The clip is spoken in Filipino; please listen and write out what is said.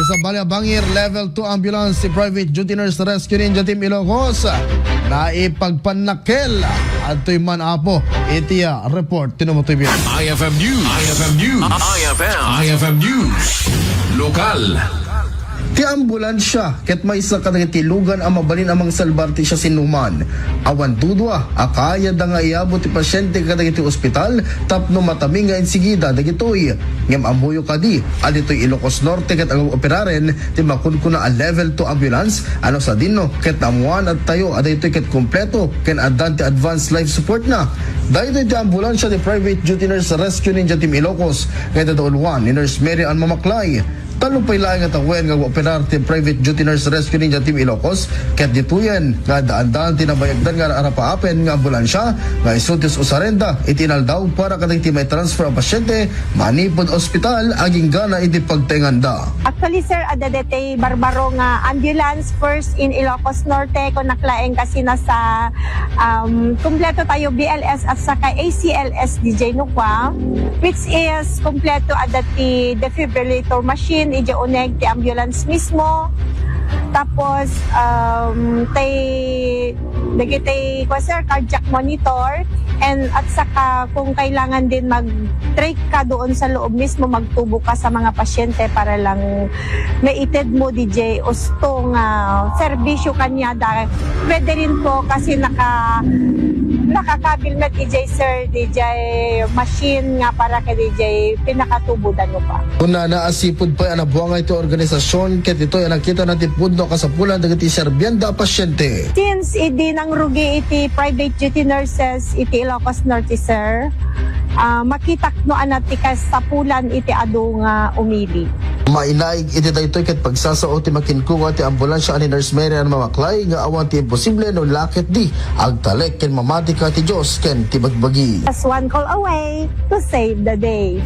Sa Baliabangir, Level 2 Ambulance si Private Duty Nurse Rescue Ninja Team Ilocos na ipagpanakil at ito'y manapo. Itiya report. Tinumotoy biyan. IFM News. IFM News. IFM News. Lokal. Ti ambulansya, ket may isa kadagitilugan ang mabalin amang salbarte siya sinuman. Awan dudwa, akaya da nga iabot ti pasyente kadagiti ospital, tapno matami nga insigida dagitoy. Ngem amuyo kadi, aditoy Ilocos Norte ket ang operaren, ti makunkuna a level 2 ambulance, ano sa dinno, ket amuan at tayo, aditoy ket kompleto, ken adan ti advanced life support na. Dahil ti ambulansya ti Private Duty Nurse Rescue Ninja Team Ilocos, kaya dadulwan ni Nurse Mary Ann Mamaklay. Talupay lang nga tawen nga operar ti Private Duty Nurse Rescue Ninja Team Ilocos ket dituyen nga daan-daan tinabayagdan nga arapaapen nga ambulansya nga isultis usarenda itinaldaw para kadagiti may transfer ang pasyente manipod ospital aging gana iti pagtenganda. Actually sir, adadete barbaro nga ambulance first in Ilocos Norte kung naklaeng kasi nasa kumpleto tayo BLS at saka ACLS DJ Nukwa, which is kumpleto adati defibrillator machine ija uneg ti ambulance mismo. Tapos tay ko sir cardiac monitor, and at saka kung kailangan din mag-trach ka doon sa loob mismo, magtubo ka sa mga pasyente para lang maited mo DJ ustong serbisyo kanya dahil pwede rin po kasi nakakabil na DJ sir, DJ machine nga para kay DJ pinakatubudan mo pa. Kuna naasipod pa anabuang ito organisasyon ket ito ay nakita natin pudno kasapulan dagiti serbyenda pasyente. Since idi nang rugi iti private duty nurses iti Ilocos Norte sir, makitak no anati kasapulan iti adu nga umili. Mainaig iti daytoy ket pagsasao ti makinkunga ti ambulansya ani Nurse Mary Ann Mamaklay nga awan ti imposible no lakit di agtalek ken mamati ka ti Dios ken ti bagbagi. Just one call away to save the day.